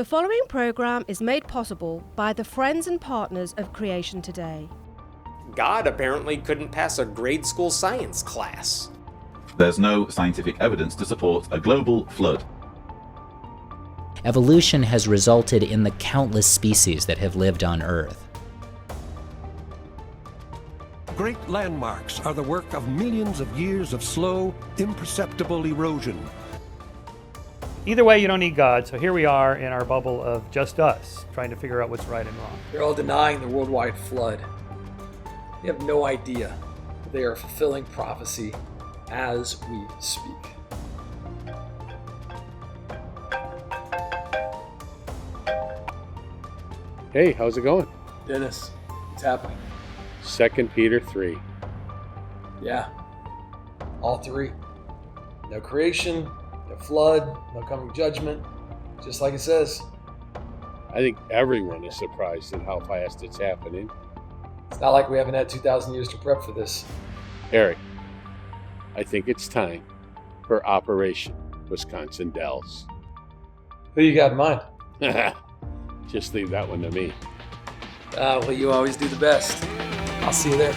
The following program is made possible by the friends and partners of Creation Today. God apparently couldn't pass a grade school science class. There's no scientific evidence to support a global flood. Evolution has resulted in the countless species that have lived on Earth. Great landmarks are the work of millions of years of slow, imperceptible erosion. Either way, you don't need God, so here we are in our bubble of just us, trying to figure out what's right and wrong. They're all denying the worldwide flood. They have no idea that they are fulfilling prophecy as we speak. Hey, how's it going? Dennis, what's happening? 2 Peter 3. Yeah, all three. No creation, no flood, no coming judgment, just like it says. I think everyone is surprised at how fast it's happening. It's not like we haven't had 2,000 years to prep for this. Eric, I think it's time for Operation Wisconsin Dells. Who you got in mind? Just leave that one to me. Well, you always do the best. I'll see you there.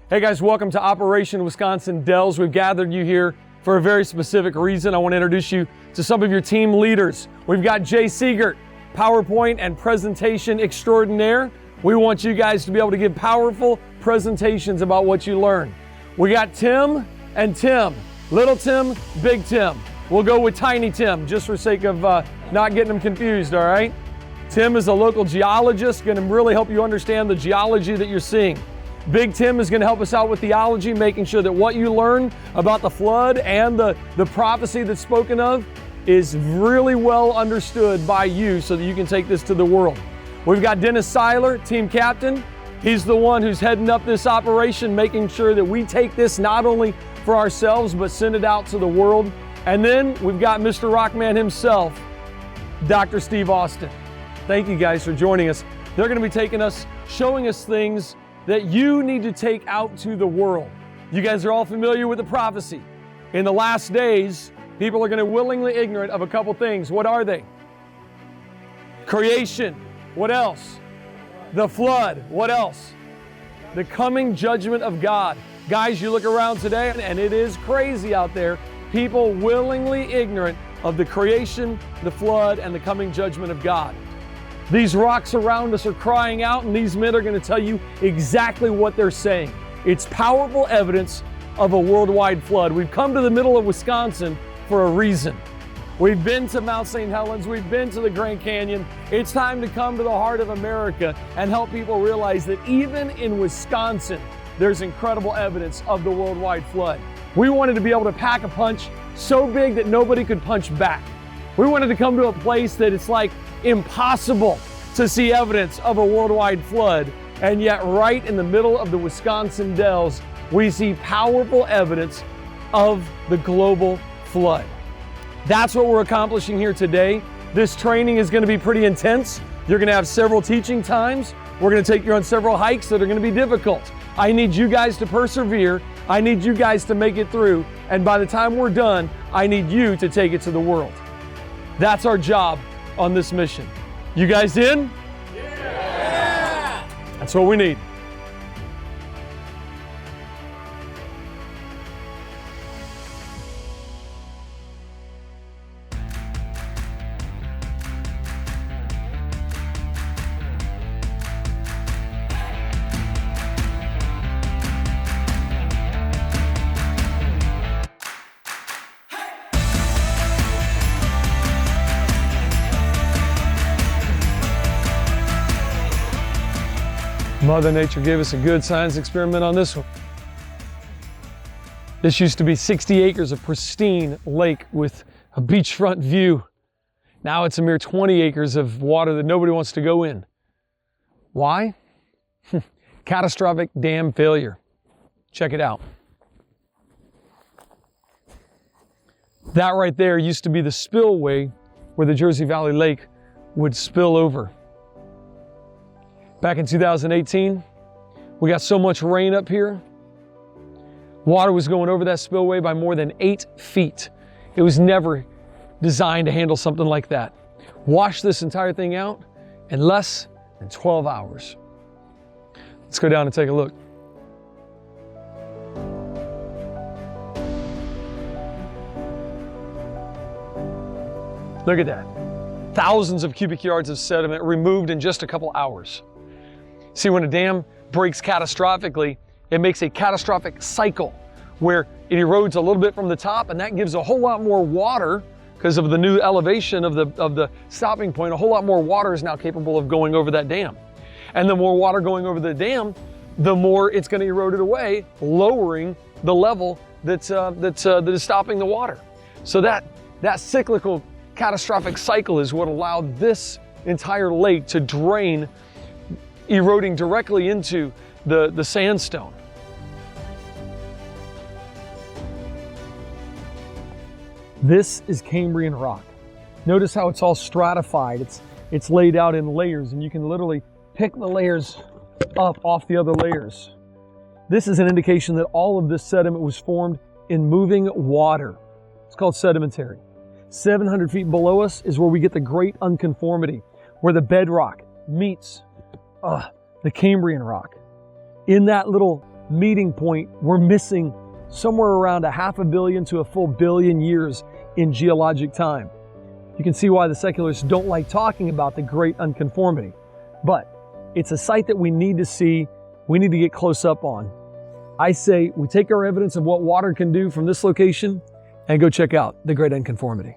Hey guys, welcome to Operation Wisconsin Dells. We've gathered you here for a very specific reason. I want to introduce you to some of your team leaders. We've got Seegert, PowerPoint and presentation extraordinaire. We want you guys to be able to give powerful presentations about what you learn. We got Tim and Tim, little Tim, big Tim. We'll go with tiny Tim just for sake of not getting them confused, all right? Tim is a local geologist, going to really help you understand the geology that you're seeing. Big Tim is going to help us out with theology, making sure that what you learn about the flood and the prophecy that's spoken of is really well understood by you so that you can take this to the world. We've got Dennis Siler, team captain. He's the one who's heading up this operation, making sure that we take this not only for ourselves, but send it out to the world. And then we've got Mr. Rockman himself, Dr. Steve Austin. Thank you guys for joining us. They're going to be taking us, showing us things that you need to take out to the world. You guys are all familiar with the prophecy. In the last days, people are going to willingly ignorant of a couple things. What are they? Creation. What else? The flood. What else? The coming judgment of God. Guys, you look around today and it is crazy out there. People willingly ignorant of the creation, the flood, and the coming judgment of God. These rocks around us are crying out, and these men are going to tell you exactly what they're saying. It's powerful evidence of a worldwide flood. We've come to the middle of Wisconsin for a reason. We've been to Mount St. Helens, we've been to the Grand Canyon. It's time to come to the heart of America and help people realize that even in Wisconsin, there's incredible evidence of the worldwide flood. We wanted to be able to pack a punch so big that nobody could punch back. We wanted to come to a place that it's like impossible to see evidence of a worldwide flood, and yet right in the middle of the Wisconsin Dells, we see powerful evidence of the global flood. That's what we're accomplishing here today. This training is going to be pretty intense. You're going to have several teaching times. We're going to take you on several hikes that are going to be difficult. I need you guys to persevere. I need you guys to make it through. And by the time we're done, I need you to take it to the world. That's our job on this mission. You guys in? Yeah! That's what we need. Mother Nature gave us a good science experiment on this one. This used to be 60 acres of pristine lake with a beachfront view. Now it's a mere 20 acres of water that nobody wants to go in. Why? Catastrophic dam failure. Check it out. That right there used to be the spillway where the Jersey Valley Lake would spill over. Back in 2018, we got so much rain up here, water was going over that spillway by more than 8 feet. It was never designed to handle something like that. Washed this entire thing out in less than 12 hours. Let's go down and take a look. Look at that. Thousands of cubic yards of sediment removed in just a couple hours. See, when a dam breaks catastrophically, it makes a catastrophic cycle where it erodes a little bit from the top, and that gives a whole lot more water because of the new elevation of the stopping point. A whole lot more water is now capable of going over that dam. And the more water going over the dam, the more it's going to erode it away, lowering the level that is stopping the water. So that cyclical catastrophic cycle is what allowed this entire lake to drain, eroding directly into the sandstone. This is Cambrian rock. Notice how it's all stratified. It's laid out in layers, and you can literally pick the layers up off the other layers. This is an indication that all of this sediment was formed in moving water. It's called sedimentary. 700 feet below us is where we get the great unconformity, where the bedrock meets the Cambrian rock. In that little meeting point, we're missing somewhere around 500 million to a full billion years in geologic time. You can see why the secularists don't like talking about the great unconformity. But it's a site that we need to see, we need to get close up on. I say we take our evidence of what water can do from this location and go check out the great unconformity.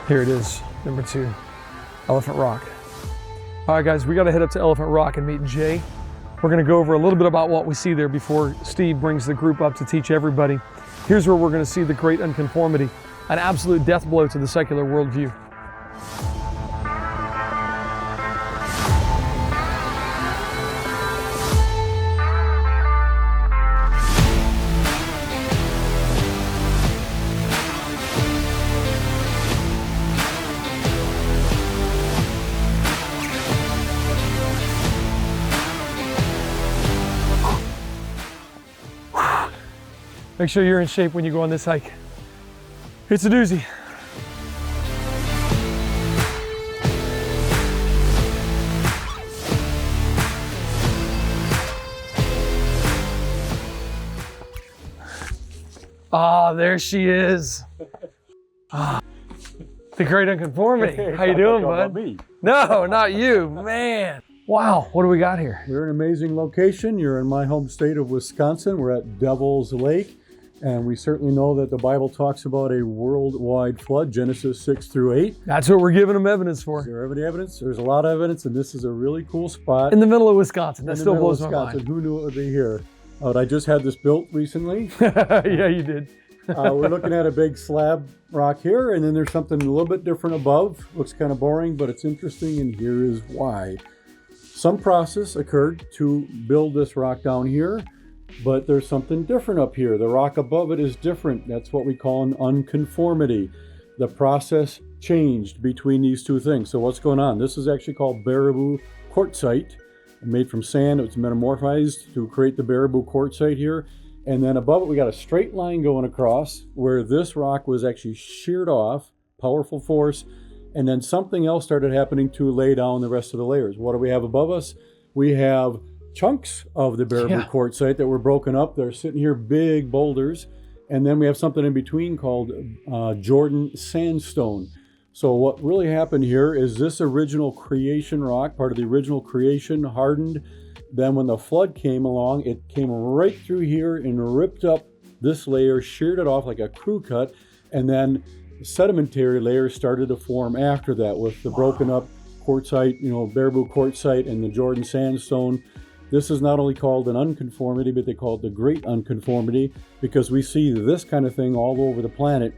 Here it is, number 2, Elephant Rock. All right, guys, we got to head up to Elephant Rock and meet Jay. We're going to go over a little bit about what we see there before Steve brings the group up to teach everybody. Here's where we're going to see the great unconformity, an absolute death blow to the secular worldview. Make sure you're in shape when you go on this hike. It's a doozy. Ah, there she is. Ah, the great unconformity. How you doing, bud? Me. No, not you, man. Wow, what do we got here? We're in an amazing location. You're in my home state of Wisconsin. We're at Devil's Lake, and we certainly know that the Bible talks about a worldwide flood, Genesis 6 through 8. That's what we're giving them evidence for. Is there any evidence? There's a lot of evidence, and this is a really cool spot. In the middle of Wisconsin. That still blows my mind. Who knew it would be here? I just had this built recently. Yeah, you did. We're looking at a big slab rock here, and then there's something a little bit different above. Looks kind of boring, but it's interesting, and here is why. Some process occurred to build this rock down here, but there's something different up here. The rock above it is different. That's what we call an unconformity. The process changed between these two things. So what's going on? This is actually called Baraboo quartzite, made from sand. It was metamorphized to create the Baraboo quartzite here. And then above it, we got a straight line going across where this rock was actually sheared off, powerful force. And then something else started happening to lay down the rest of the layers. What do we have above us? We have chunks of the Baraboo Yeah. quartzite that were broken up. They're sitting here, big boulders. And then we have something in between called Jordan sandstone. So what really happened here is this original creation rock, part of the original creation, hardened. Then when the flood came along, it came right through here and ripped up this layer, sheared it off like a crew cut, and then sedimentary layers started to form after that with the broken up quartzite, Baraboo quartzite and the Jordan sandstone. This is not only called an unconformity, but they call it the great unconformity, because we see this kind of thing all over the planet,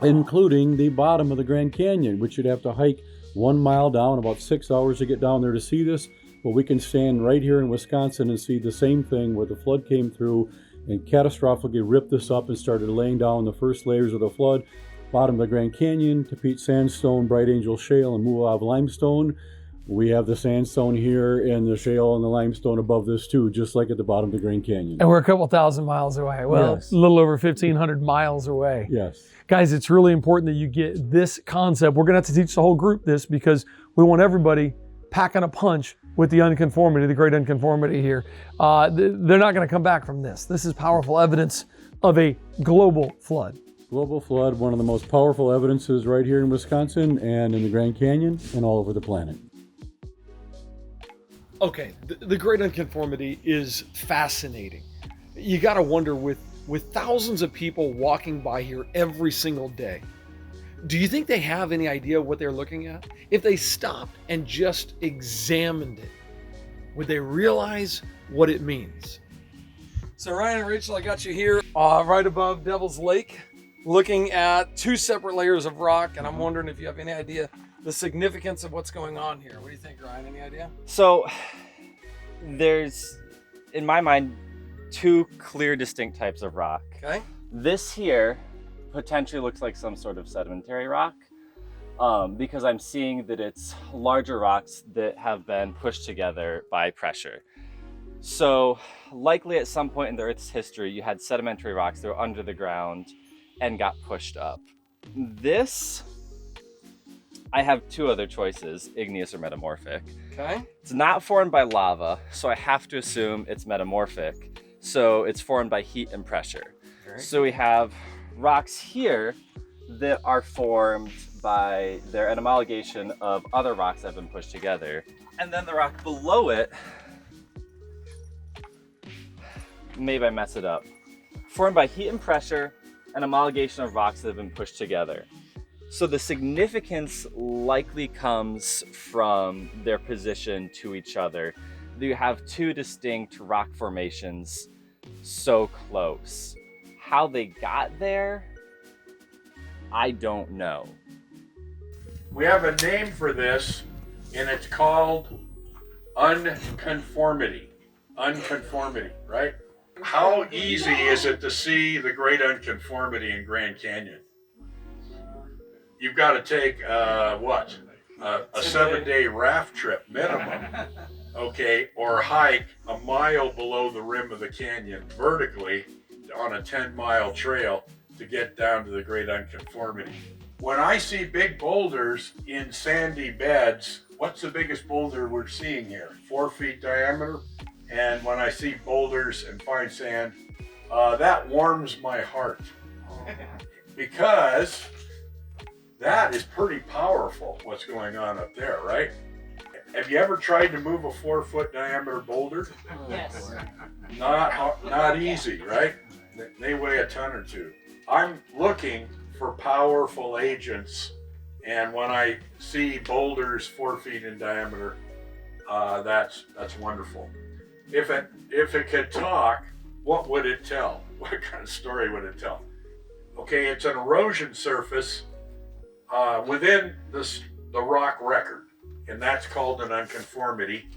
including the bottom of the Grand Canyon, which you'd have to hike 1 mile down, about 6 hours to get down there to see this. But we can stand right here in Wisconsin and see the same thing where the flood came through and catastrophically ripped this up and started laying down the first layers of the flood. Bottom of the Grand Canyon, Tapete Sandstone, Bright Angel Shale, and Muav Limestone. We have the sandstone here and the shale and the limestone above this too, just like at the bottom of the Grand Canyon. And we're a couple thousand miles away. Well, Yes. a little over 1,500 miles away. Yes. Guys, it's really important that you get this concept. We're going to have to teach the whole group this because we want everybody packing a punch with the unconformity, the great unconformity here. They're not going to come back from this. This is powerful evidence of a global flood. Global flood, one of the most powerful evidences right here in Wisconsin and in the Grand Canyon and all over the planet. Okay, the great unconformity is fascinating. You got to wonder, with thousands of people walking by here every single day, do you think they have any idea what they're looking at? If they stopped and just examined it, would they realize what it means? So Ryan and Rachel, I got you here right above Devil's Lake, looking at two separate layers of rock, and I'm wondering if you have any idea the significance of what's going on here. What do you think, Ryan? Any idea? So there's, in my mind, two clear, distinct types of rock. Okay. This here potentially looks like some sort of sedimentary rock because I'm seeing that it's larger rocks that have been pushed together by pressure. So likely at some point in the Earth's history, you had sedimentary rocks that were under the ground and got pushed up. This, I have two other choices, igneous or metamorphic. Okay. It's not formed by lava, so I have to assume it's metamorphic. So it's formed by heat and pressure. So we have rocks here that are formed by their amalgamation of other rocks that have been pushed together. And then the rock below it, maybe I mess it up, formed by heat and pressure, an amalgamation of rocks that have been pushed together. So the significance likely comes from their position to each other. You have two distinct rock formations so close. How they got there, I don't know. We have a name for this, and it's called unconformity. Unconformity, right? How easy is it to see the great unconformity in Grand Canyon? You've got to take a 7-day raft trip minimum, okay, or hike a mile below the rim of the canyon vertically on a 10-mile trail to get down to the great unconformity. When I see big boulders in sandy beds, what's the biggest boulder we're seeing here? 4 feet diameter. And when I see boulders and fine sand, that warms my heart because that is pretty powerful, what's going on up there, right? Have you ever tried to move a 4-foot diameter boulder? Yes. Not easy, right? They weigh a ton or two. I'm looking for powerful agents, and when I see boulders 4 feet in diameter, that's wonderful. If it could talk, what would it tell? What kind of story would it tell? Okay, it's an erosion surface within the rock record, and that's called an unconformity.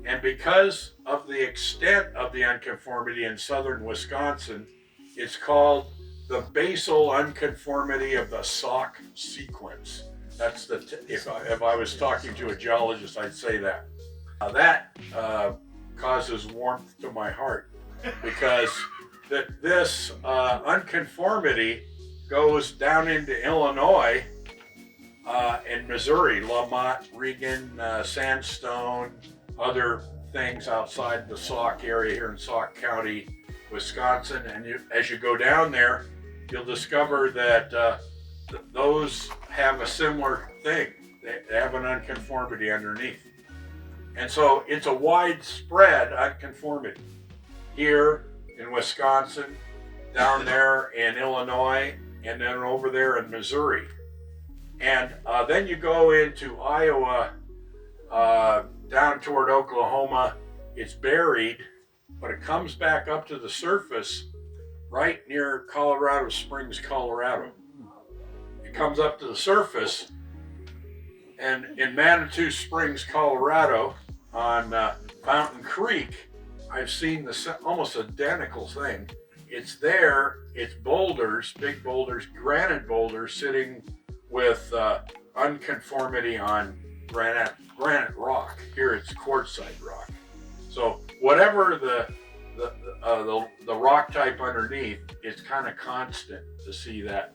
And because of the extent of the unconformity in southern Wisconsin, it's called the basal unconformity of the Sauk sequence. That's if I was talking to a geologist, I'd say that. That causes warmth to my heart because this unconformity goes down into Illinois and Missouri, Lamont, Regan, Sandstone, other things outside the Sauk area here in Sauk County, Wisconsin. And as you go down there, you'll discover that those have a similar thing. They have an unconformity underneath. And so it's a widespread unconformity here in Wisconsin, down there in Illinois, and then over there in Missouri. And then you go into Iowa, down toward Oklahoma, it's buried, but it comes back up to the surface right near Colorado Springs, Colorado. It comes up to the surface, and in Manitou Springs, Colorado, on Fountain Creek, I've seen the almost identical thing. It's there, it's boulders, big boulders, granite boulders sitting with unconformity on granite rock. Here it's quartzite rock. So whatever the rock type underneath, it's kind of constant to see that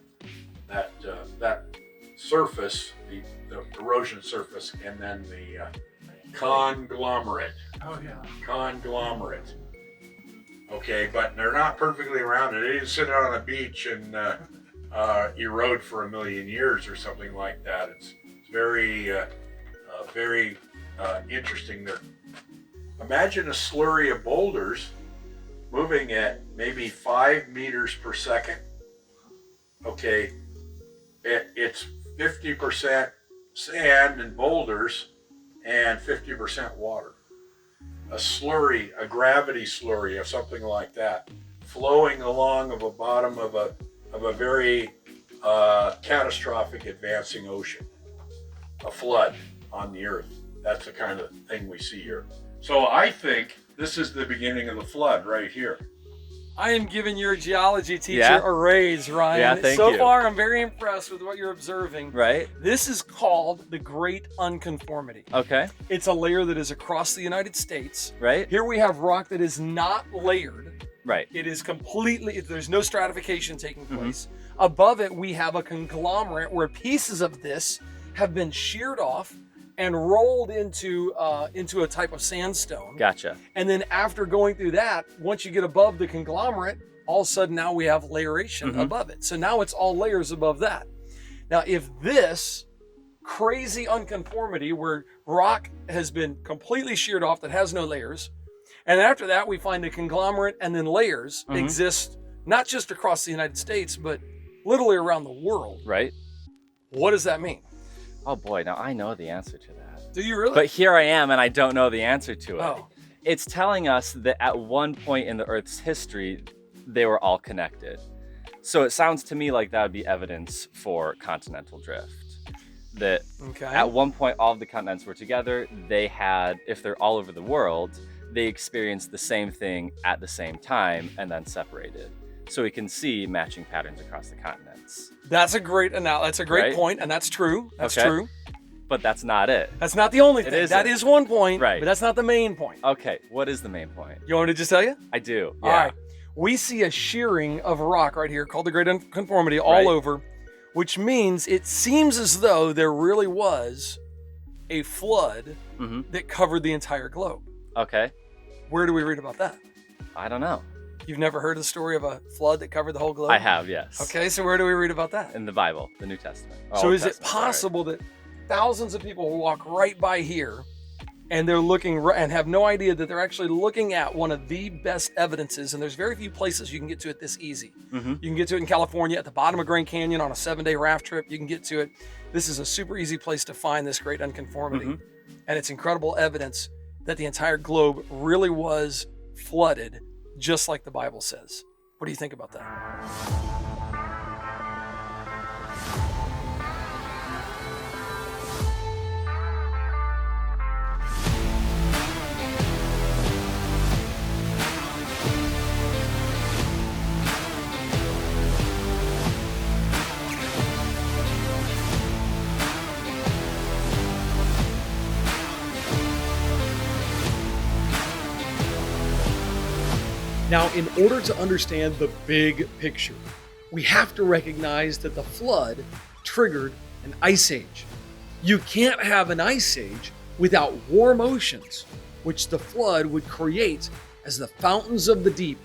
surface, the erosion surface, and then the conglomerate. Oh yeah. Conglomerate. Okay, but they're not perfectly rounded. They didn't sit on a beach and erode for 1 million years or something like that. It's very interesting there. Imagine a slurry of boulders moving at maybe 5 meters per second. Okay, it's 50% sand and boulders and 50% water. A slurry, a gravity slurry of something like that, flowing along of the bottom of a very catastrophic advancing ocean, a flood on the earth. That's the kind of thing we see here. So I think this is the beginning of the flood right here. I am giving your geology teacher a raise, Ryan. Yeah, thank so you. far, I'm very impressed with what you're observing. Right. This is called the Great Unconformity. Okay. It's a layer that is across the United States. Right. Here we have rock that is not layered. Right. It is completely, there's no stratification taking place. Above it, we have a conglomerate where pieces of this have been sheared off and rolled into a type of sandstone. Gotcha. And then after going through that, once you get above the conglomerate, all of a sudden now we have layeration above it. So now it's all layers above that. Now, if this crazy unconformity where rock has been completely sheared off that has no layers, and after that we find a conglomerate and then layers exist not just across the United States, but literally around the world. Right. What does that mean? Oh boy, now I know the answer to that. Do you really? But here I am and I don't know the answer to it. Oh. It's telling us that at one point in the Earth's history, they were all connected. So it sounds to me like that would be evidence for continental drift. That at one point all of the continents were together. They had, if they're all over the world, they experienced the same thing at the same time and then separated. So we can see matching patterns across the continents. That's a great That's a great point, and that's true. That's true. But that's not it. That's not the only thing. That is one point, right? But that's not the main point. Okay, what is the main point? You want me to just tell you? I do. All right. We see a shearing of rock right here called the Great Unconformity all over, which means it seems as though there really was a flood that covered the entire globe. Okay. Where do we read about that? I don't know. You've never heard the story of a flood that covered the whole globe? I have, yes. Okay, so where do we read about that? In the Bible, the New Testament. So is it possible that thousands of people will walk right by here and they're looking and have no idea that they're actually looking at one of the best evidences? And there's very few places you can get to it this easy. You can get to it in California at the bottom of Grand Canyon on a 7-day raft trip. You can get to it. This is a super easy place to find this great unconformity. And it's incredible evidence that the entire globe really was flooded, just like the Bible says. What do you think about that? Now, in order to understand the big picture, we have to recognize that the flood triggered an ice age. You can't have an ice age without warm oceans which the flood would create as the fountains of the deep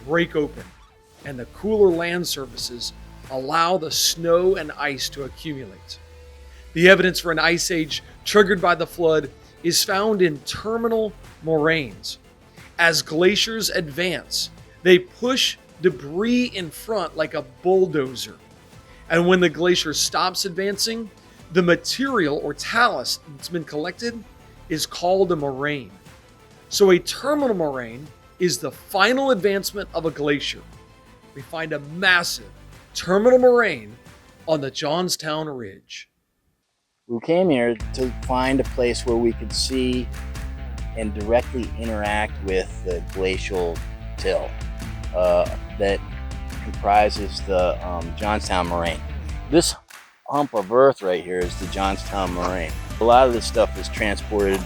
break open and the cooler land surfaces allow the snow and ice to accumulate. The evidence for an ice age triggered by the flood is found in terminal moraines. As glaciers advance, they push debris in front like a bulldozer. And when the glacier stops advancing, the material or talus that's been collected is called a moraine. So a terminal moraine is the final advancement of a glacier. We find a massive terminal moraine on the Johnstown Ridge. We came here to find a place where we could see and directly interact with the glacial till that comprises the Johnstown Moraine. This hump of earth right here is the Johnstown Moraine. A lot of this stuff is transported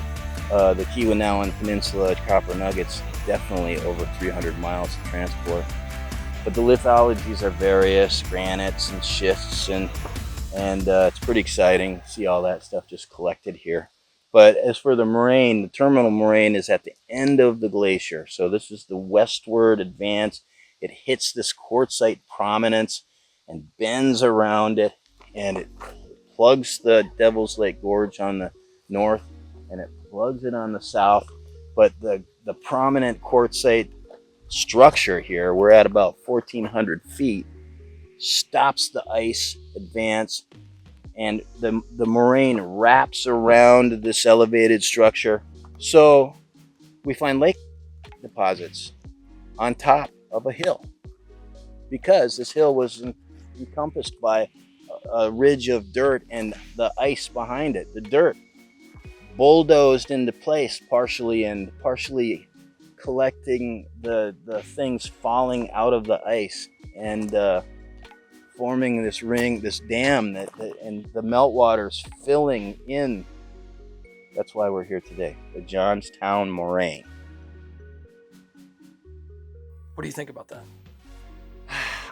the Keweenawen Peninsula Copper Nuggets, definitely over 300 miles of transport. But the lithologies are various, granites and schists, and it's pretty exciting to see all that stuff just collected here. But as for the moraine, the terminal moraine is at the end of the glacier. So this is the westward advance. It hits this quartzite prominence and bends around it, and it plugs the Devil's Lake Gorge on the north, and it plugs it on the south. But the prominent quartzite structure here, we're at about 1,400 feet, stops the ice advance, and the moraine wraps around this elevated structure. So we find lake deposits on top of a hill, because this hill was encompassed by a ridge of dirt and the ice behind it. The dirt bulldozed into place partially, and partially collecting the things falling out of the ice and forming this ring, this dam and the meltwater's filling in. That's why we're here today, the Johnstown Moraine. What do you think about that?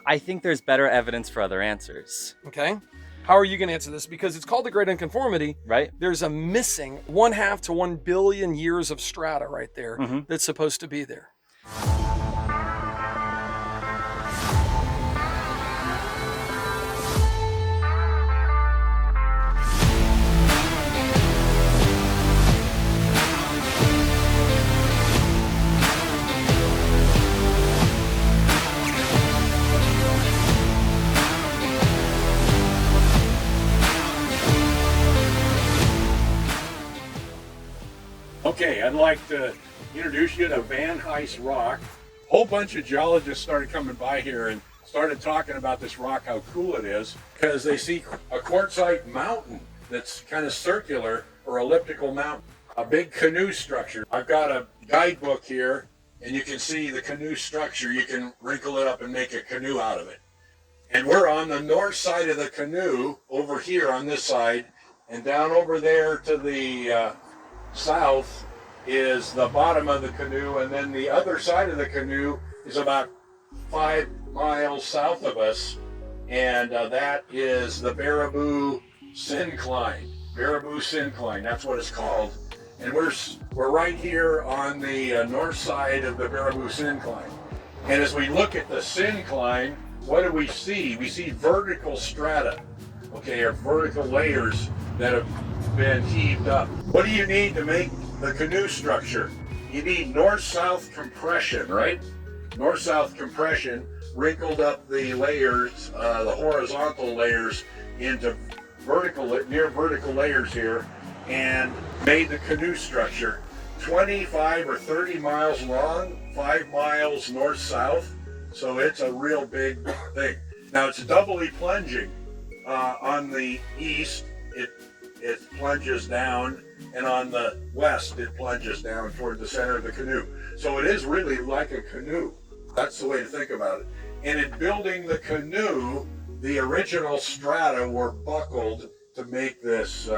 I think there's better evidence for other answers. Okay. How are you going to answer this? Because it's called the Great Unconformity. Right. There's a missing 1/2 to 1 billion years of strata right there that's supposed to be there. Okay, I'd like to introduce you to Van Hise Rock. A whole bunch of geologists started coming by here and started talking about this rock, how cool it is, because they see a quartzite mountain that's kind of circular or elliptical mountain, a big canoe structure. I've got a guidebook here, and you can see the canoe structure. You can wrinkle it up and make a canoe out of it. And we're on the north side of the canoe, over here on this side, and down over there to the south is the bottom of the canoe, and then the other side of the canoe is about 5 miles south of us, and that is the Baraboo syncline. Baraboo syncline, that's what it's called. And we're right here on the north side of the Baraboo syncline. And as we look at the syncline, what do we see? We see vertical strata, okay, or vertical layers that have been heaved up. What do you need to make the canoe structure? You need north-south compression, right? North-south compression wrinkled up the layers, the horizontal layers, into near vertical layers here, and made the canoe structure 25 or 30 miles long, 5 miles north-south. So it's a real big thing. Now it's doubly plunging. On the east, it plunges down, and on the west, it plunges down toward the center of the canoe. So it is really like a canoe. That's the way to think about it. And in building the canoe, the original strata were buckled to make this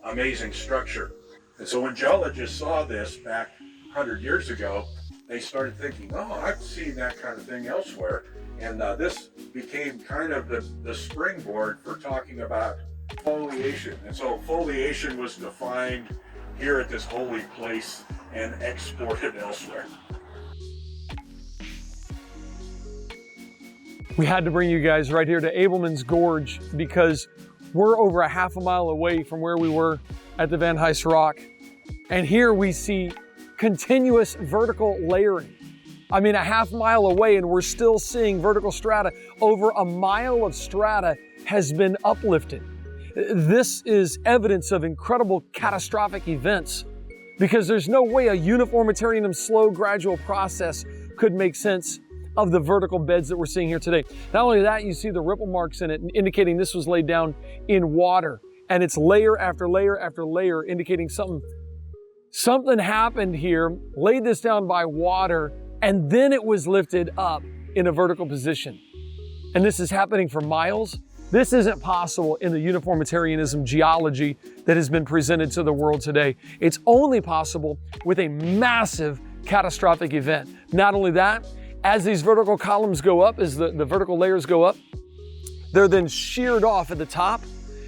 amazing structure. And so when geologists saw this back 100 years ago, they started thinking, oh, I've seen that kind of thing elsewhere. And this became kind of the springboard for talking about foliation. And so foliation was defined here at this holy place and exported elsewhere. We had to bring you guys right here to Abelman's Gorge because we're over a half a mile away from where we were at the Van Hise Rock. And here we see continuous vertical layering. I mean, a half mile away and we're still seeing vertical strata. Over a mile of strata has been uplifted. This is evidence of incredible catastrophic events because there's no way a uniformitarian slow gradual process could make sense of the vertical beds that we're seeing here today. Not only that, you see the ripple marks in it indicating this was laid down in water, and it's layer after layer after layer indicating something happened here, laid this down by water, and then it was lifted up in a vertical position. And this is happening for miles. This isn't possible in the uniformitarianism geology that has been presented to the world today. It's only possible with a massive catastrophic event. Not only that, as these vertical columns go up, as the vertical layers go up, they're then sheared off at the top.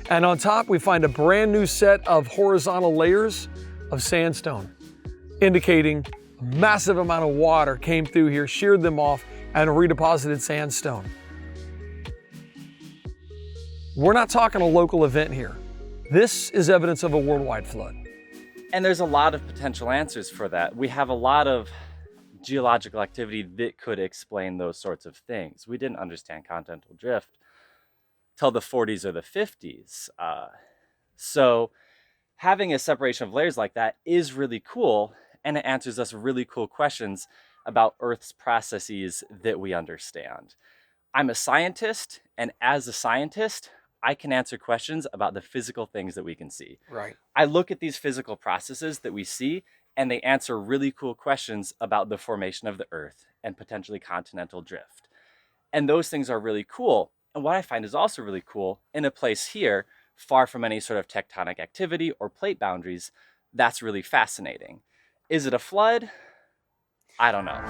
And on top, we find a brand new set of horizontal layers of sandstone, indicating a massive amount of water came through here, sheared them off, and redeposited sandstone. We're not talking a local event here. This is evidence of a worldwide flood. And there's a lot of potential answers for that. We have a lot of geological activity that could explain those sorts of things. We didn't understand continental drift till the 40s or the 50s. So having a separation of layers like that is really cool, and it answers us really cool questions about Earth's processes that we understand. I'm a scientist, and as a scientist, I can answer questions about the physical things that we can see. Right. I look at these physical processes that we see, and they answer really cool questions about the formation of the Earth and potentially continental drift. And those things are really cool. And what I find is also really cool, in a place here, far from any sort of tectonic activity or plate boundaries, that's really fascinating. Is it a flood? I don't know.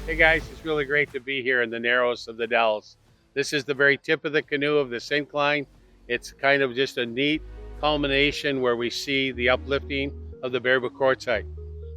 Hey guys, it's really great to be here in the narrows of the Dells. This is the very tip of the canoe of the syncline. It's kind of just a neat culmination where we see the uplifting of the Baraboo quartzite.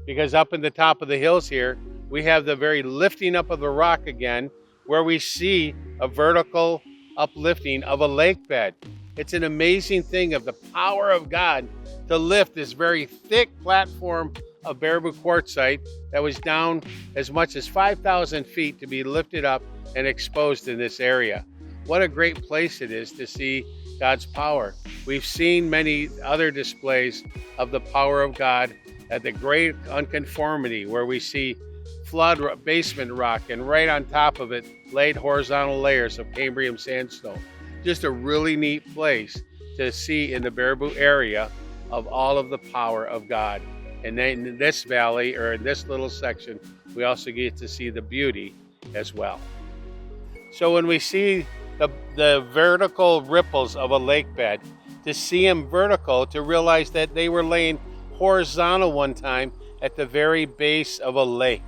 Because up in the top of the hills here, we have the very lifting up of the rock again, where we see a vertical uplifting of a lake bed. It's an amazing thing of the power of God to lift this very thick platform of Baraboo quartzite that was down as much as 5,000 feet to be lifted up and exposed in this area. What a great place it is to see God's power. We've seen many other displays of the power of God at the great unconformity, where we see flood basement rock and right on top of it laid horizontal layers of Cambrian sandstone. Just a really neat place to see in the Baraboo area of all of the power of God. And then in this valley, or in this little section, we also get to see the beauty as well. So when we see the vertical ripples of a lake bed, to see them vertical, to realize that they were laying horizontal one time at the very base of a lake.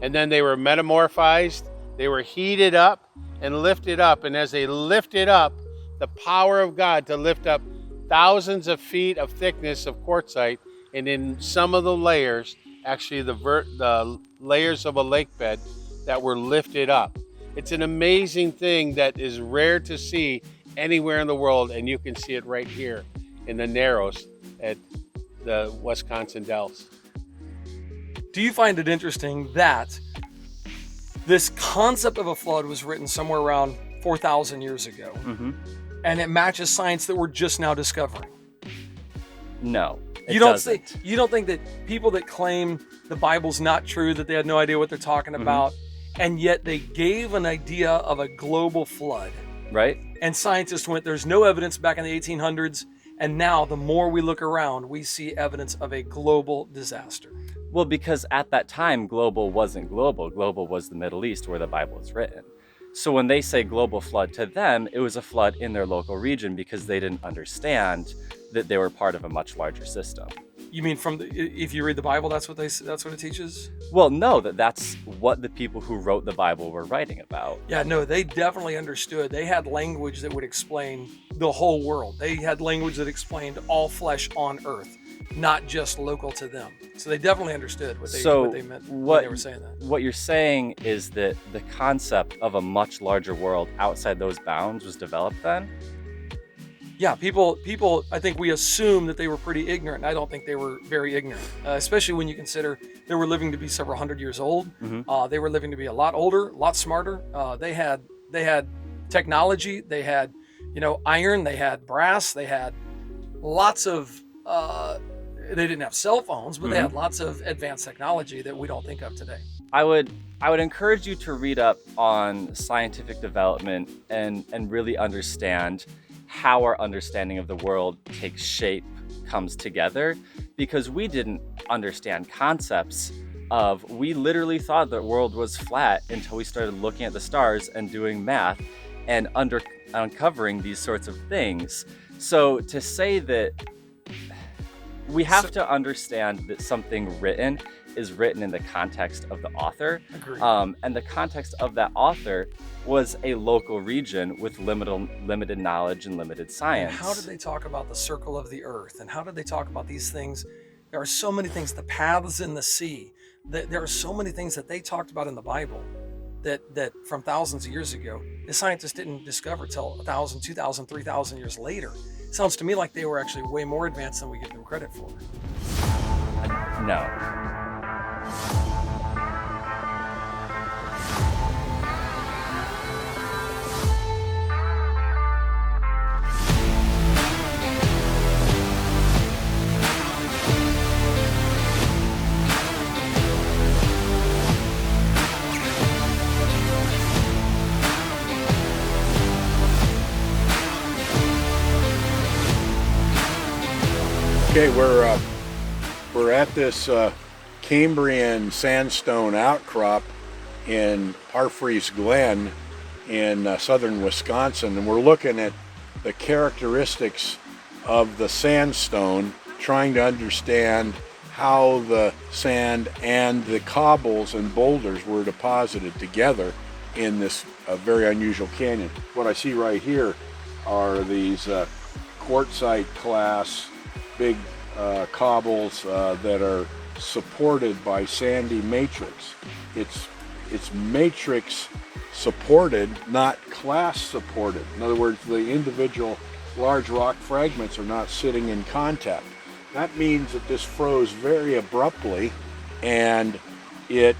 And then they were metamorphized, they were heated up and lifted up. And as they lifted up, the power of God to lift up thousands of feet of thickness of quartzite, and in some of the layers, actually the layers of a lake bed that were lifted up. It's an amazing thing that is rare to see anywhere in the world, and you can see it right here in the Narrows at the Wisconsin Dells. Do you find it interesting that this concept of a flood was written somewhere around 4,000 years ago, and it matches science that we're just now discovering? No. You don't think that people that claim the Bible's not true, that they had no idea what they're talking about, and yet they gave an idea of a global flood. Right. And scientists went, there's no evidence back in the 1800s, And now the more we look around, we see evidence of a global disaster. Well, because at that time, global wasn't global. Global was the Middle East where the Bible is written. So when they say global flood to them, it was a flood in their local region because they didn't understand that they were part of a much larger system. You mean if you read the Bible, that's what it teaches? Well, no, that's what the people who wrote the Bible were writing about. Yeah, no, they definitely understood. They had language that would explain the whole world. They had language that explained all flesh on earth, not just local to them. So they definitely understood what they meant when they were saying that. What you're saying is that the concept of a much larger world outside those bounds was developed then? Yeah, people, I think we assume that they were pretty ignorant. I don't think they were very ignorant, especially when you consider they were living to be several hundred years old. Mm-hmm. They were living to be a lot older, a lot smarter. They had technology. They had, iron. They had brass. They had lots of, they didn't have cell phones, but they had lots of advanced technology that we don't think of today. I would encourage you to read up on scientific development and really understand how our understanding of the world takes shape, comes together, because we didn't understand concepts we literally thought the world was flat until we started looking at the stars and doing math and uncovering these sorts of things. So to say that we have to understand that something written is written in the context of the author. Agreed. And the context of that author was a local region with limited knowledge and limited science. And how did they talk about the circle of the earth? And how did they talk about these things? There are so many things, the paths in the sea. There are so many things that they talked about in the Bible that from thousands of years ago, the scientists didn't discover till 1,000, 2,000, 3,000 years later. It sounds to me like they were actually way more advanced than we give them credit for. No. Okay, we're at this Cambrian sandstone outcrop in Parfrey's Glen in southern Wisconsin, and we're looking at the characteristics of the sandstone, trying to understand how the sand and the cobbles and boulders were deposited together in this very unusual canyon. What I see right here are these quartzite class big cobbles that are supported by sandy matrix. It's matrix supported, not class supported. In other words, the individual large rock fragments are not sitting in contact. That means that this froze very abruptly, and it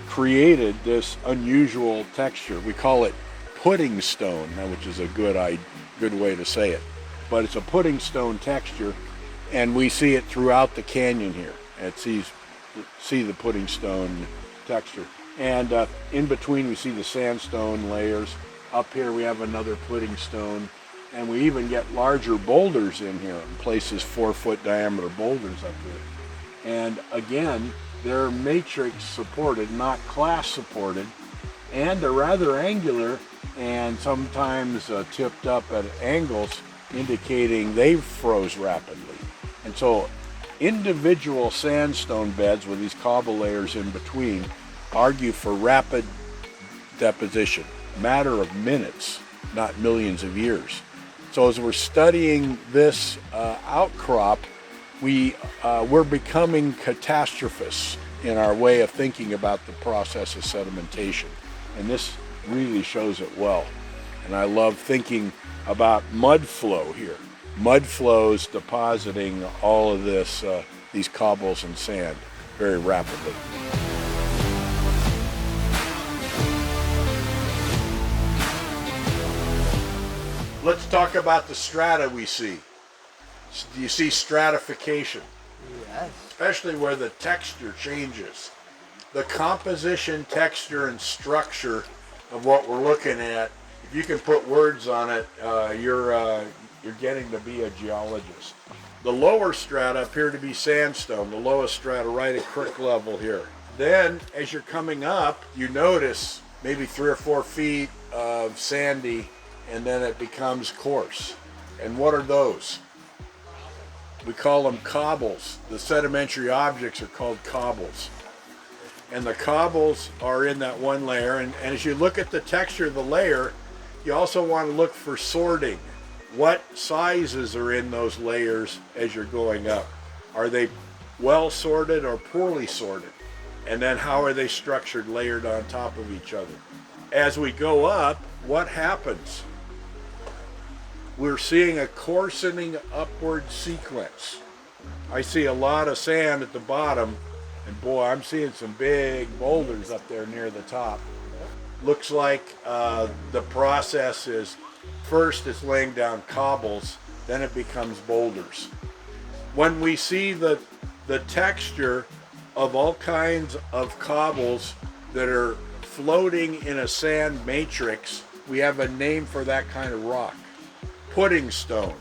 created this unusual texture. We call it pudding stone, which is a good way to say it. But it's a pudding stone texture, and we see it throughout the canyon here. See the pudding stone texture. And in between we see the sandstone layers. Up here we have another pudding stone, and we even get larger boulders in here, in places 4-foot diameter boulders up here. And again, they're matrix supported, not class supported, and they're rather angular and sometimes tipped up at angles, indicating they froze rapidly. And so individual sandstone beds with these cobble layers in between argue for rapid deposition, matter of minutes, not millions of years. So as we're studying this outcrop, we're becoming catastrophists in our way of thinking about the process of sedimentation. And this really shows it well. And I love thinking about mud flow here. Mud flows depositing all of this, these cobbles and sand very rapidly. Let's talk about the strata we see. Do you see stratification? Yes. Especially where the texture changes. The composition, texture, and structure of what we're looking at, if you can put words on it, you're getting to be a geologist. The lower strata appear to be sandstone, the lowest strata right at creek level here. Then, as you're coming up, you notice maybe 3 or 4 feet of sandy, and then it becomes coarse. And what are those? We call them cobbles. The sedimentary objects are called cobbles. And the cobbles are in that one layer. And as you look at the texture of the layer, you also want to look for sorting. What sizes are in those layers as you're going up? Are they well sorted or poorly sorted? And then how are they structured, layered on top of each other? As we go up, what happens? We're seeing a coarsening upward sequence. I see a lot of sand at the bottom, and boy, I'm seeing some big boulders up there near the top. Looks like the process is, first it's laying down cobbles, then it becomes boulders. When we see the texture of all kinds of cobbles that are floating in a sand matrix, we have a name for that kind of rock. Pudding stone.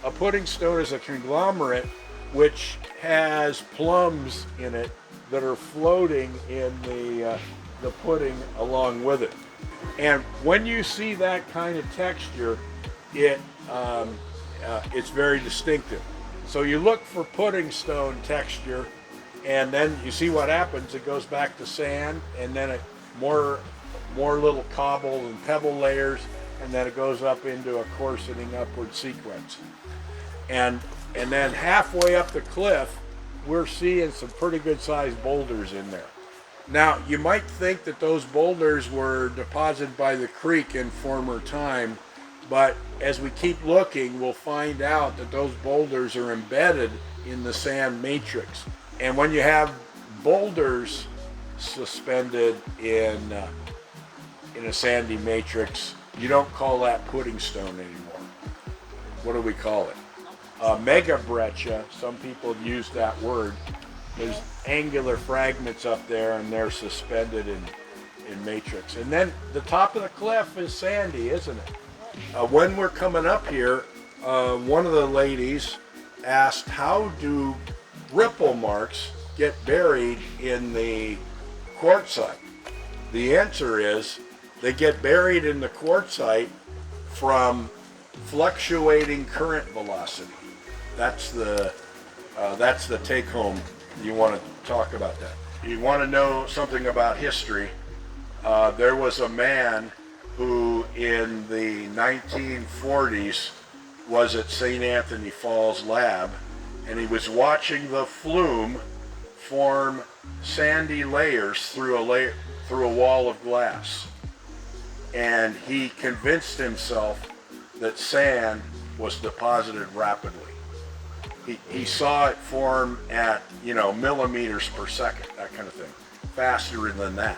A pudding stone is a conglomerate which has plums in it that are floating in the pudding along with it. And when you see that kind of texture, it's very distinctive. So you look for pudding stone texture, and then you see what happens. It goes back to sand, and then more little cobble and pebble layers, and then it goes up into a coarsening upward sequence. And then halfway up the cliff, we're seeing some pretty good sized boulders in there. Now, you might think that those boulders were deposited by the creek in former time, but as we keep looking, we'll find out that those boulders are embedded in the sand matrix. And when you have boulders suspended in a sandy matrix, you don't call that pudding stone anymore. What do we call it? Megabreccia, some people use that word. There's angular fragments up there, and they're suspended in matrix. And then the top of the cliff is sandy, isn't it? When we're coming up here, one of the ladies asked, how do ripple marks get buried in the quartzite? The answer is they get buried in the quartzite from fluctuating current velocity. That's the take home. You want to talk about that. You want to know something about history. There was a man who in the 1940s was at St. Anthony Falls lab, and he was watching the flume form sandy layers through a wall of glass. And he convinced himself that sand was deposited rapidly. He saw it form at, millimeters per second, that kind of thing, faster than that.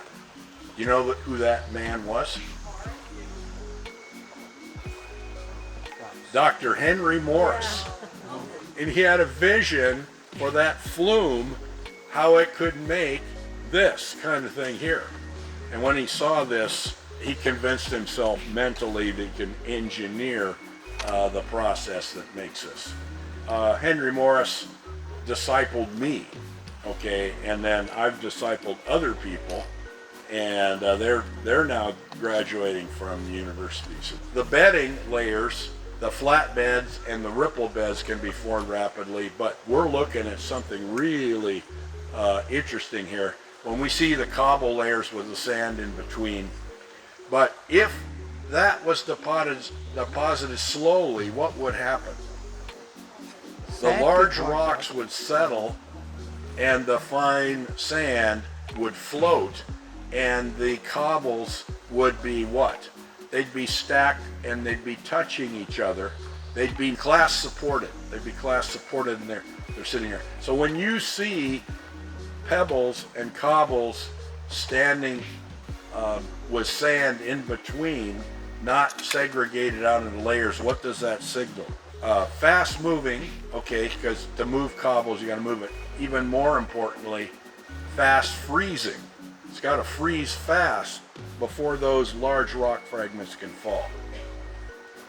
You know who that man was? Dr. Henry Morris. And he had a vision for that flume, how it could make this kind of thing here. And when he saw this, he convinced himself mentally that he can engineer the process that makes this. Henry Morris discipled me, okay, and then I've discipled other people, and they're now graduating from universities. The bedding layers, the flat beds and the ripple beds can be formed rapidly, but we're looking at something really interesting here when we see the cobble layers with the sand in between. But if that was deposited slowly, what would happen? The large rocks would settle and the fine sand would float, and the cobbles would be what? They'd be stacked and they'd be touching each other. They'd be class supported. They'd be class supported, and they're sitting here. So when you see pebbles and cobbles standing with sand in between, not segregated out into layers, what does that signal? Fast moving, okay, because to move cobbles you got to move it. Even more importantly, fast freezing. It's got to freeze fast before those large rock fragments can fall.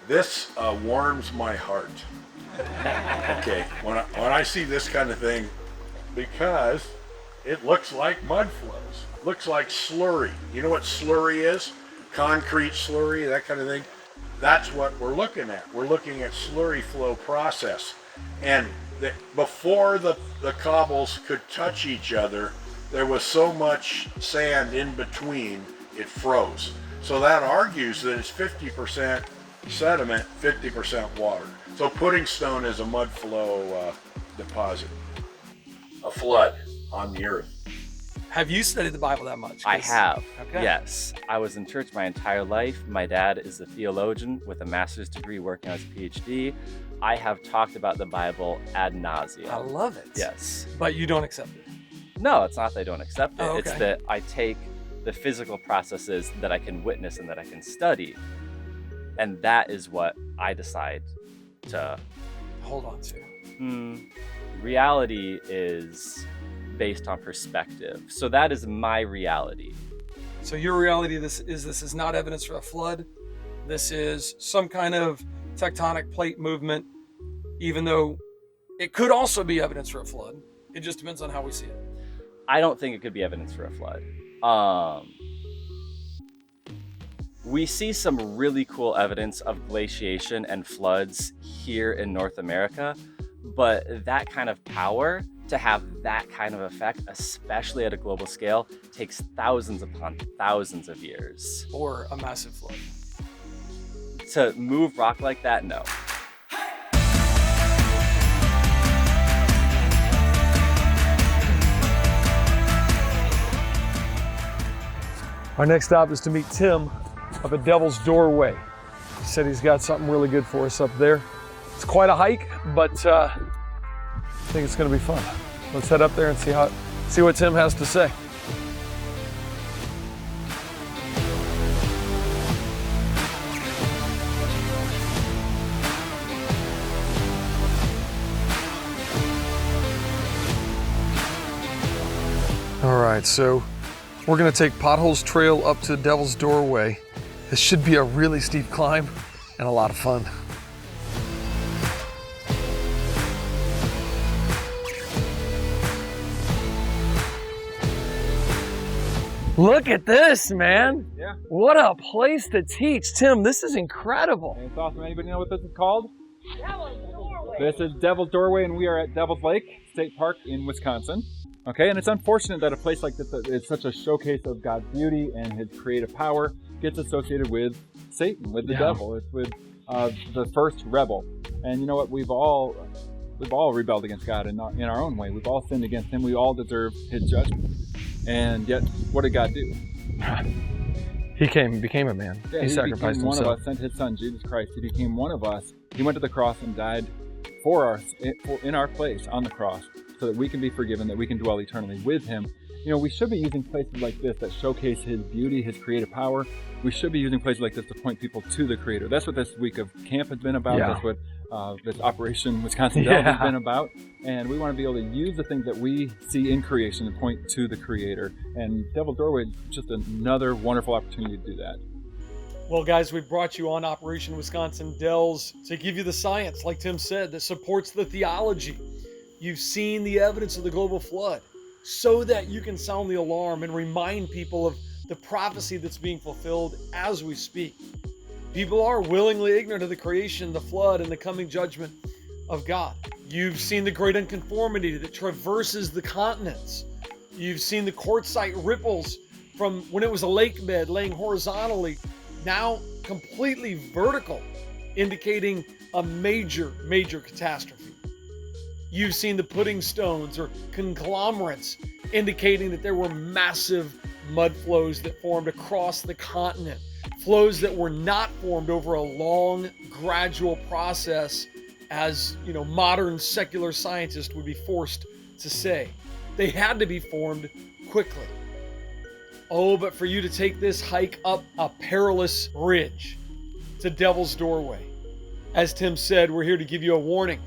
This warms my heart. Okay, when I see this kind of thing, because it looks like mud flows, looks like slurry. You know what slurry is? Concrete slurry, that kind of thing. That's what we're looking at. We're looking at slurry flow process. And before the cobbles could touch each other, there was so much sand in between, it froze. So that argues that it's 50% sediment, 50% water. So pudding stone is a mud flow deposit, a flood on the earth. Have you studied the Bible that much? I have, okay. Yes. I was in church my entire life. My dad is a theologian with a master's degree working on his PhD. I have talked about the Bible ad nauseum. I love it. Yes. But you don't accept it? No, it's not that I don't accept it. Oh, okay. It's that I take the physical processes that I can witness and that I can study. And that is what I decide to hold on to. Reality is based on perspective. So that is my reality. So your reality this is not evidence for a flood. This is some kind of tectonic plate movement, even though it could also be evidence for a flood. It just depends on how we see it. I don't think it could be evidence for a flood. We see some really cool evidence of glaciation and floods here in North America, but that kind of power to have that kind of effect, especially at a global scale, takes thousands upon thousands of years. Or a massive flood. To move rock like that, no. Our next stop is to meet Tim up at Devil's Doorway. He said he's got something really good for us up there. It's quite a hike, but I think it's gonna be fun. Let's head up there and see what Tim has to say. All right, so we're gonna take Potholes Trail up to Devil's Doorway. This should be a really steep climb and a lot of fun. Look at this, man. Yeah. What a place to teach. Tim, this is incredible. It's awesome. Anybody know what this is called? Devil's Doorway. This is Devil's Doorway, and we are at Devil's Lake State Park in Wisconsin. Okay, and it's unfortunate that a place like this is such a showcase of God's beauty and his creative power gets associated with Satan, with the devil. It's with the first rebel. And you know what? We've all rebelled against God in our own way. We've all sinned against him. We all deserve his judgment. And yet, what did God do? He came and became a man. Yeah, he sacrificed became himself. One of us, sent his son, Jesus Christ. He became one of us. He went to the cross and died for us, in our place on the cross, so that we can be forgiven, that we can dwell eternally with him. You know, we should be using places like this that showcase his beauty, his creative power. We should be using places like this to point people to the Creator. That's what this week of camp has been about. Yeah. That's what this Operation Wisconsin Delve has been about. And we want to be able to use the things that we see in creation and point to the Creator. And Devil's Doorway is just another wonderful opportunity to do that. Well, guys, we brought you on Operation Wisconsin Delves to give you the science, like Tim said, that supports the theology. You've seen the evidence of the global flood so that you can sound the alarm and remind people of the prophecy that's being fulfilled as we speak. People are willingly ignorant of the creation, the flood, and the coming judgment of God. You've seen the great unconformity that traverses the continents. You've seen the quartzite ripples from when it was a lake bed laying horizontally, now completely vertical, indicating a major catastrophe. You've seen the pudding stones or conglomerates, indicating that there were massive mud flows that formed across the continent, flows that were not formed over a long, gradual process, as modern secular scientists would be forced to say. They had to be formed quickly. Oh, but for you to take this hike up a perilous ridge to Devil's Doorway. As Tim said, we're here to give you a warning.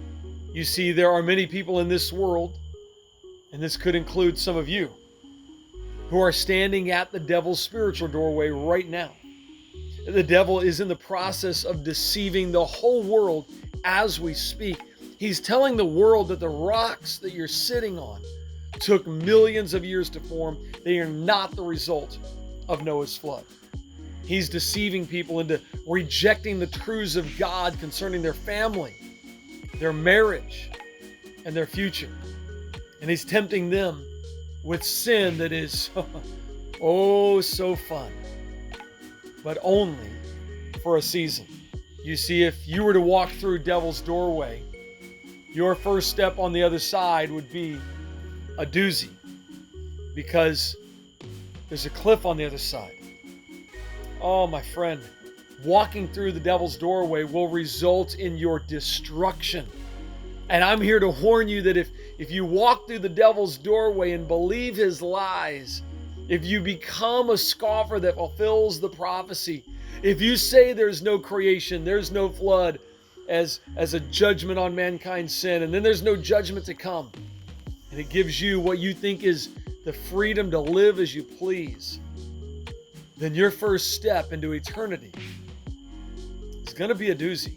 You see, there are many people in this world, and this could include some of you, who are standing at the devil's spiritual doorway right now. The devil is in the process of deceiving the whole world as we speak. He's telling the world that the rocks that you're sitting on took millions of years to form. They are not the result of Noah's flood. He's deceiving people into rejecting the truths of God concerning their family, their marriage, and their future. And he's tempting them with sin that is, oh, so fun, but only for a season. You see, if you were to walk through devil's doorway, your first step on the other side would be a doozy, because there's a cliff on the other side. Oh, my friend, walking through the devil's doorway will result in your destruction. And I'm here to warn you that if you walk through the devil's doorway and believe his lies, if you become a scoffer that fulfills the prophecy, if you say there's no creation, there's no flood as a judgment on mankind's sin, and then there's no judgment to come, and it gives you what you think is the freedom to live as you please, then your first step into eternity is going to be a doozy.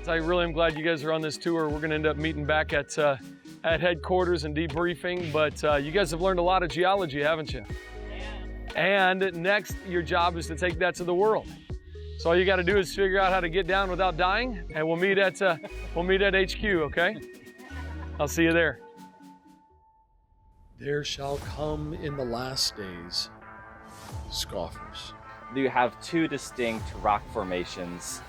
I really am glad you guys are on this tour. We're going to end up meeting back at headquarters and debriefing, but you guys have learned a lot of geology, haven't you? Yeah. And next, your job is to take that to the world. So all you got to do is figure out how to get down without dying, and we'll meet at HQ, okay? I'll see you there. There shall come in the last days scoffers. You have two distinct rock formations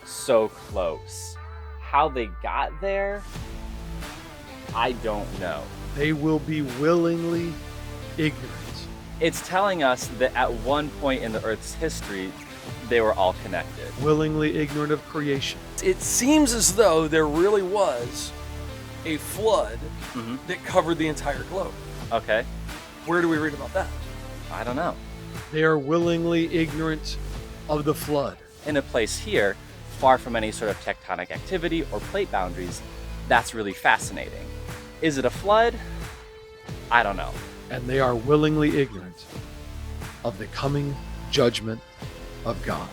so close. How they got there, I don't know. They will be willingly ignorant. It's telling us that at one point in the Earth's history, they were all connected. Willingly ignorant of creation. It seems as though there really was a flood that covered the entire globe. Okay. Where do we read about that? I don't know. They are willingly ignorant of the flood. In a place here, far from any sort of tectonic activity or plate boundaries, that's really fascinating. Is it a flood? I don't know. And they are willingly ignorant of the coming judgment of God.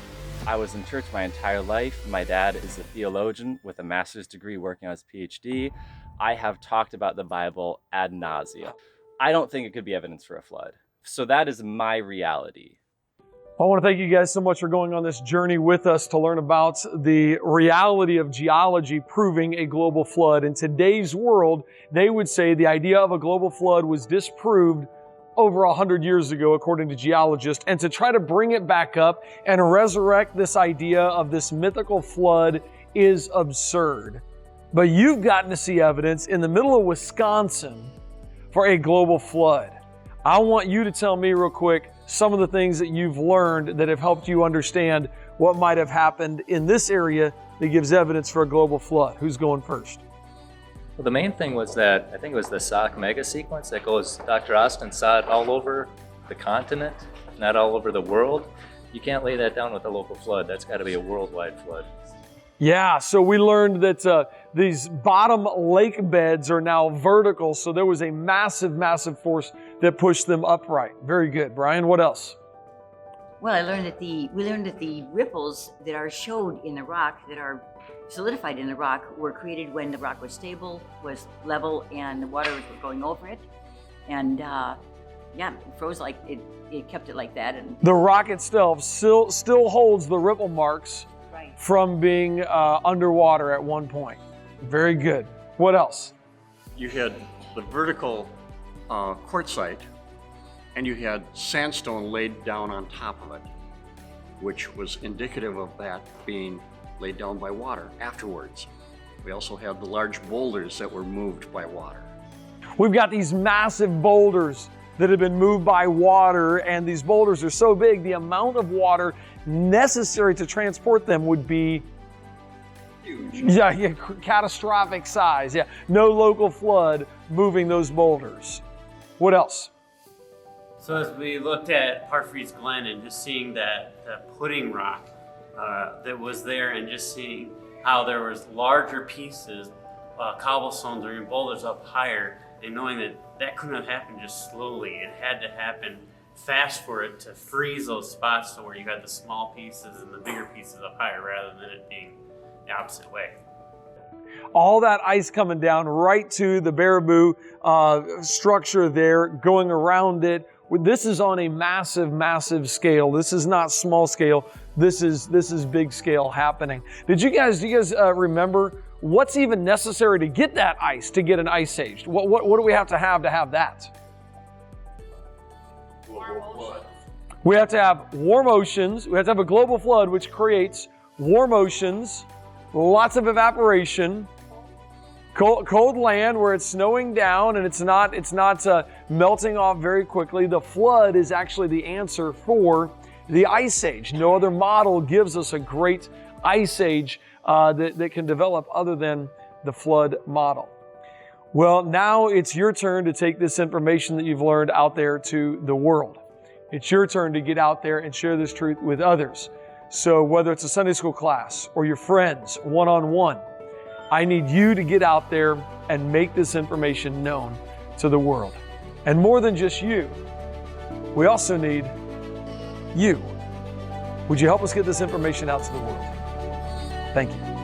I was in church my entire life. My dad is a theologian with a master's degree working on his PhD. I have talked about the Bible ad nauseum. I don't think it could be evidence for a flood. So that is my reality. I want to thank you guys so much for going on this journey with us to learn about the reality of geology proving a global flood. In today's world, they would say the idea of a global flood was disproved over 100 years ago, according to geologists, and to try to bring it back up and resurrect this idea of this mythical flood is absurd. But you've gotten to see evidence in the middle of Wisconsin for a global flood. I want you to tell me real quick some of the things that you've learned that have helped you understand what might have happened in this area that gives evidence for a global flood. Who's going first? Well, the main thing was that, I think it was the Sock mega sequence that goes, Dr. Austin saw it all over the continent, not all over the world. You can't lay that down with a local flood. That's got to be a worldwide flood. Yeah, so we learned that these bottom lake beds are now vertical, so there was a massive, massive force that pushed them upright. Very good. Brian, what else? Well, we learned that the ripples that are showed in the rock, that are solidified in the rock, were created when the rock was stable, was level, and the water was going over it. And yeah, it froze like it kept it like that. And the rock itself still holds the ripple marks from being underwater at one point. Very good. What else? You had the vertical quartzite, and you had sandstone laid down on top of it, which was indicative of that being laid down by water afterwards. We also had the large boulders that were moved by water. We've got these massive boulders that have been moved by water, and these boulders are so big, the amount of water necessary to transport them would be huge. Yeah, catastrophic size. Yeah, no local flood moving those boulders. What else? So as we looked at Parfrey's Glen and just seeing that pudding rock that was there, and just seeing how there was larger pieces cobblestones or even boulders up higher, and knowing that that couldn't have happened just slowly. It had to happen fast for it to freeze those spots to where you got the small pieces and the bigger pieces up higher rather than it being the opposite way. All that ice coming down right to the Baraboo structure there, going around it. This is on a massive, massive scale. This is not small scale. This is big scale happening. Do you guys remember what's even necessary to get that ice, to get an ice age? What do we have to have that? We have to have warm oceans. We have to have a global flood, which creates warm oceans, lots of evaporation, cold land where it's snowing down and it's not melting off very quickly. The flood is actually the answer for the ice age. No other model gives us a great ice age that can develop other than the flood model. Well, now it's your turn to take this information that you've learned out there to the world. It's your turn to get out there and share this truth with others. So whether it's a Sunday school class or your friends, one-on-one, I need you to get out there and make this information known to the world. And more than just you, we also need you. Would you help us get this information out to the world? Thank you.